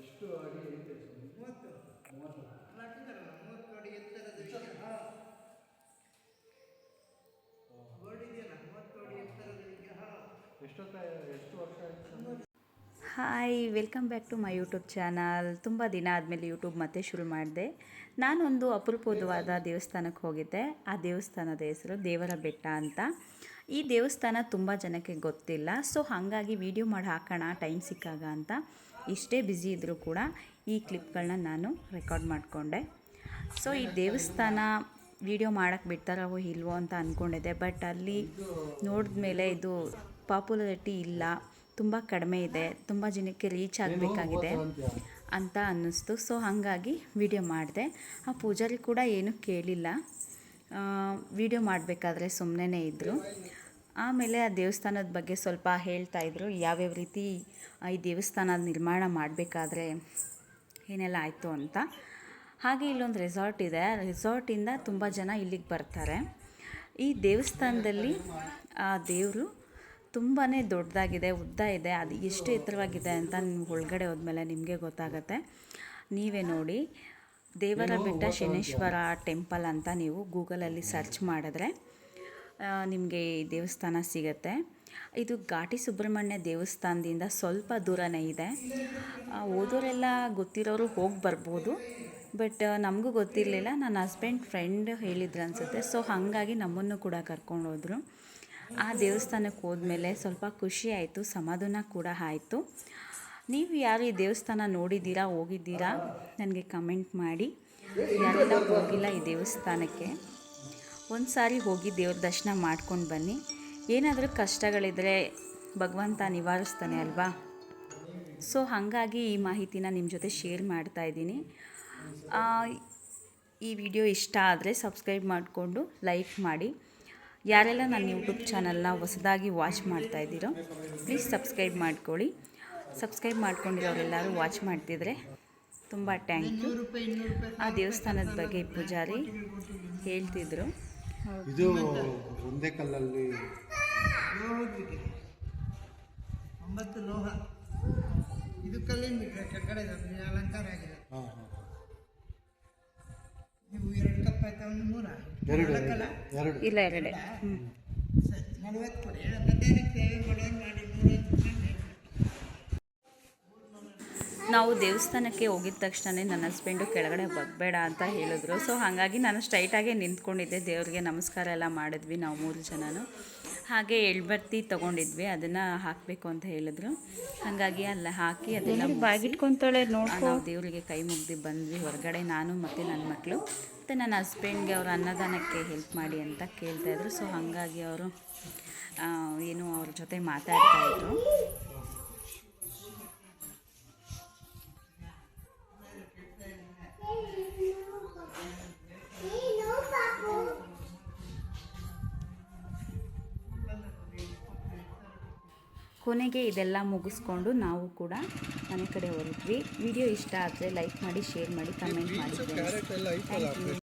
ಎಷ್ಟು ಅಡಿ ಐತೆ? 30 30 ಹಾಕಿದಾರಲ್ಲ 30 ಅಡಿ ಎತ್ತರದ ವಿಗ್ರಹ. ಬೋರ್ಡ್ ಇದೆಯಲ್ಲ 30 ಅಡಿ ಎತ್ತರದ ವಿಗ್ರಹ. ಎಷ್ಟು ವರ್ಷ ಆಯ್ತು? Hi, welcome back to my YouTube channel. ತುಂಬ ದಿನ ಆದಮೇಲೆ ಯೂಟ್ಯೂಬ್ ಮತ್ತೆ ಶುರು ಮಾಡಿದೆ. ನಾನೊಂದು ಅಪರೂಪವಾದ ದೇವಸ್ಥಾನಕ್ಕೆ ಹೋಗಿದ್ದೆ. ಆ ದೇವಸ್ಥಾನದ ಹೆಸರು ದೇವರ ಬೆಟ್ಟ ಅಂತ. ಈ ದೇವಸ್ಥಾನ ತುಂಬ ಜನಕ್ಕೆ ಗೊತ್ತಿಲ್ಲ. ಸೊ ಹಾಗಾಗಿ ವಿಡಿಯೋ ಮಾಡಿ ಹಾಕೋಣ ಟೈಮ್ ಸಿಕ್ಕಾಗ ಅಂತ ಇಷ್ಟೇ ಬ್ಯುಸಿ ಇದ್ದರೂ ಕೂಡ ಈ ಕ್ಲಿಪ್ಗಳನ್ನ ನಾನು ರೆಕಾರ್ಡ್ ಮಾಡಿಕೊಂಡೆ. ಸೊ ಈ ದೇವಸ್ಥಾನ ವಿಡಿಯೋ ಮಾಡೋಕ್ಕೆ ಬಿಡ್ತಾರೋ ಇಲ್ವೋ ಅಂತ ಅಂದ್ಕೊಂಡಿದ್ದೆ. ಬಟ್ ಅಲ್ಲಿ ನೋಡಿದ ಮೇಲೆ ಇದು ಪಾಪ್ಯುಲಾರಿಟಿ ಇಲ್ಲ, ತುಂಬ ಕಡಿಮೆ ಇದೆ, ತುಂಬ ಜನಕ್ಕೆ ರೀಚ್ ಆಗಬೇಕಾಗಿದೆ ಅಂತ ಅನ್ನಿಸ್ತು. ಸೊ ಹಾಗಾಗಿ ವಿಡಿಯೋ ಮಾಡಿದೆ. ಆ ಪೂಜಾರಿ ಕೂಡ ಏನೂ ಕೇಳಿಲ್ಲ, ವಿಡಿಯೋ ಮಾಡಬೇಕಾದ್ರೆ ಸುಮ್ಮನೆ ಇದ್ದರು. ಆಮೇಲೆ ಆ ದೇವಸ್ಥಾನದ ಬಗ್ಗೆ ಸ್ವಲ್ಪ ಹೇಳ್ತಾಯಿದ್ರು, ಯಾವ್ಯಾವ ರೀತಿ ಈ ದೇವಸ್ಥಾನ ನಿರ್ಮಾಣ ಮಾಡಬೇಕಾದ್ರೆ ಏನೆಲ್ಲ ಆಯಿತು ಅಂತ. ಹಾಗೆ ಇಲ್ಲೊಂದು ರೆಸಾರ್ಟ್ ಇದೆ. ರೆಸಾರ್ಟಿಂದ ತುಂಬ ಜನ ಇಲ್ಲಿಗೆ ಬರ್ತಾರೆ. ಈ ದೇವಸ್ಥಾನದಲ್ಲಿ ಆ ದೇವರು ತುಂಬಾ ದೊಡ್ಡದಾಗಿದೆ, ಉದ್ದ ಇದೆ. ಅದು ಎಷ್ಟು ಎತ್ತರವಾಗಿದೆ ಅಂತ ನೀವು ಒಳಗಡೆ ಹೋದ್ಮೇಲೆ ನಿಮಗೆ ಗೊತ್ತಾಗುತ್ತೆ. ನೀವೇ ನೋಡಿ. ದೇವರ ಬೆಟ್ಟ ಶನೇಶ್ವರ ಟೆಂಪಲ್ ಅಂತ ನೀವು ಗೂಗಲಲ್ಲಿ ಸರ್ಚ್ ಮಾಡಿದ್ರೆ ನಿಮಗೆ ಈ ದೇವಸ್ಥಾನ ಸಿಗುತ್ತೆ. ಇದು ಘಾಟಿ ಸುಬ್ರಹ್ಮಣ್ಯ ದೇವಸ್ಥಾನದಿಂದ ಸ್ವಲ್ಪ ದೂರನೇ ಇದೆ. ಓದೋರೆಲ್ಲ ಗೊತ್ತಿರೋರು ಹೋಗಿ ಬರ್ಬೋದು. ಬಟ್ ನಮಗೂ ಗೊತ್ತಿರಲಿಲ್ಲ. ನನ್ನ ಹಸ್ಬೆಂಡ್ ಫ್ರೆಂಡ್ ಹೇಳಿದ್ರು ಅನಿಸುತ್ತೆ. ಸೊ ಹಾಗಾಗಿ ನಮ್ಮನ್ನು ಕೂಡ ಕರ್ಕೊಂಡು ಹೋದರು. ಆ ದೇವಸ್ಥಾನಕ್ಕೆ ಹೋದ್ಮೇಲೆ ಸ್ವಲ್ಪ ಖುಷಿ ಆಯಿತು, ಸಮಾಧಾನ ಕೂಡ ಆಯಿತು. ನೀವು ಯಾರು ಈ ದೇವಸ್ಥಾನ ನೋಡಿದ್ದೀರಾ, ಹೋಗಿದ್ದೀರಾ ನನಗೆ ಕಮೆಂಟ್ ಮಾಡಿ. ಯಾರೆಲ್ಲ ಹೋಗಿಲ್ಲ ಈ ದೇವಸ್ಥಾನಕ್ಕೆ ಒಂದು ಸಾರಿ ಹೋಗಿ ದೇವ್ರ ದರ್ಶನ ಮಾಡ್ಕೊಂಡು ಬನ್ನಿ. ಏನಾದರೂ ಕಷ್ಟಗಳಿದ್ದರೆ ಭಗವಂತ ನಿವಾರಿಸ್ತಾನೆ ಅಲ್ವಾ. ಸೊ ಹಾಗಾಗಿ ಈ ಮಾಹಿತಿನ ನಿಮ್ಮ ಜೊತೆ ಶೇರ್ ಮಾಡ್ತಾಯಿದ್ದೀನಿ. ಈ ವಿಡಿಯೋ ಇಷ್ಟ ಆದರೆ ಸಬ್ಸ್ಕ್ರೈಬ್ ಮಾಡಿಕೊಂಡು ಲೈಕ್ ಮಾಡಿ. ಯಾರೆಲ್ಲ ನನ್ನ ಯೂಟ್ಯೂಬ್ ಚಾನಲ್ನ ಹೊಸದಾಗಿ ವಾಚ್ ಮಾಡ್ತಾಯಿದ್ದೀರೋ ಪ್ಲೀಸ್ ಸಬ್ಸ್ಕ್ರೈಬ್ ಮಾಡ್ಕೊಳ್ಳಿ. ಸಬ್ಸ್ಕ್ರೈಬ್ ಮಾಡ್ಕೊಂಡಿರೋರೆಲ್ಲರೂ ವಾಚ್ ಮಾಡ್ತಿದ್ರೆ ತುಂಬ ಥ್ಯಾಂಕ್ ಯು. ಆ ದೇವಸ್ಥಾನದ ಬಗ್ಗೆ ಪೂಜಾರಿ ಹೇಳ್ತಿದ್ರು. ಇದು ಒಂದೇ ಕಲ್ಲಲ್ಲಿ 9 ಲೋಹ. ಇದು ಕಲ್ಲಿನ ವಿಗ್ರಹ ಕೆಳಗಡೆ ಅಲಂಕಾರ ಆಗಿದೆ. ನೀವು 2 ಕಪ್ ಆಯ್ತಾ? ಒಂದು 3 ಇಲ್ಲ 2 40 ಕೊಡಿ. ಮಧ್ಯಾಹ್ನಕ್ಕೆ ಸೇವೆ ಮಾಡೋದು ಮಾಡಿ 100 ನಾವು ದೇವಸ್ಥಾನಕ್ಕೆ ಹೋಗಿದ ತಕ್ಷಣ ನನ್ನ ಹಸ್ಬೆಂಡು ಕೆಳಗಡೆ ಬರಬೇಡ ಅಂತ ಹೇಳಿದ್ರು. ಸೊ ಹಾಗಾಗಿ ನಾನು ಸ್ಟ್ರೈಟಾಗೆ ನಿಂತ್ಕೊಂಡಿದ್ದೆ. ದೇವರಿಗೆ ನಮಸ್ಕಾರ ಎಲ್ಲ ಮಾಡಿದ್ವಿ ನಾವು 3 ಜನನು. ಹಾಗೆ ಎಳ್ಬತ್ತಿ ತೊಗೊಂಡಿದ್ವಿ, ಅದನ್ನು ಹಾಕಬೇಕು ಅಂತ ಹೇಳಿದ್ರು. ಹಾಗಾಗಿ ಅಲ್ಲ ಹಾಕಿ ಅದೆಲ್ಲ ಬಾಗಿಟ್ಕೊತಾಳೆ ನೋಡಿ ನಾವು ದೇವರಿಗೆ ಕೈ ಮುಗ್ದು ಬಂದ್ವಿ ಹೊರಗಡೆ. ನಾನು ಮತ್ತು ನನ್ನ ಮಕ್ಕಳು ಮತ್ತು ನನ್ನ ಹಸ್ಬೆಂಡ್ಗೆ ಅವರು ಅನ್ನದಾನಕ್ಕೆ ಹೆಲ್ಪ್ ಮಾಡಿ ಅಂತ ಕೇಳ್ತಾಯಿದ್ರು. ಸೊ ಹಾಗಾಗಿ ಅವರು ಏನು ಅವ್ರ ಜೊತೆ ಮಾತಾಡ್ತಾಯಿದ್ರು. ಕೊನೆಗೆ ಇದೆಲ್ಲ ಮುಗಿಸ್ಕೊಂಡು ನಾವು ಕೂಡ ಮನೆ ಕಡೆ ಹೊರಟ್ವಿ. ವಿಡಿಯೋ ಇಷ್ಟ ಆದರೆ ಲೈಕ್ ಮಾಡಿ, ಶೇರ್ ಮಾಡಿ, ಕಮೆಂಟ್ ಮಾಡಿ. Thank you.